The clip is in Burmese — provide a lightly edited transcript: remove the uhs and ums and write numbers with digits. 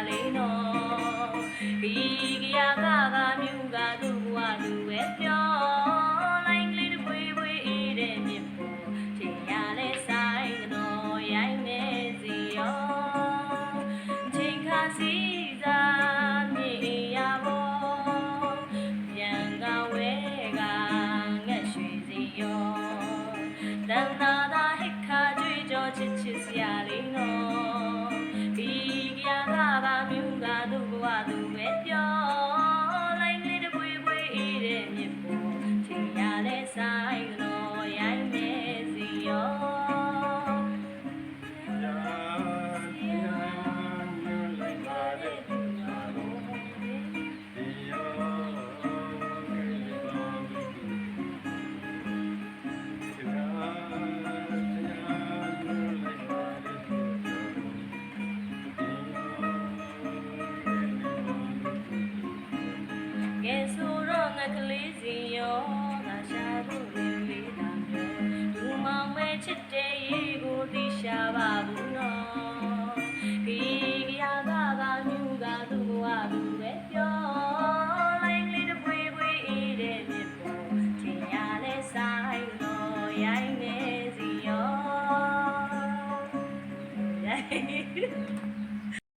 လေးနော်ဒီကရကမြူကသူ့ဘဝသူပဲပြောလိုင်းကလေးတွေပွေအေးတဲ့မြစ်ပေါ်ချင်ရလဲဆိုင်ကတော့ရိုင်းနေစီရောချိန်ခါစီစားမြေရပေါ်ပြန်ကဝဲကငက်ရွှေစီရောတန်သာသာဟိခါကြွေကြောချစ်ချစ်စရာလေးနော်ဒီကရကမြူကသူ့ဘဝသူပဲပြောလိုင်းကလေးတွေပွေအေးတဲ့မြစ်ပေါ်ချင်ရလဲဆိုင်ကတော့ရိုင်းနေစီရောကဲဆိုတော့ငါကလေးစီရောငါရှာဖို့လေးလာပြောလူမောင်ပဲချစ်တဲ့ရေကိုသိရှာပါဘူး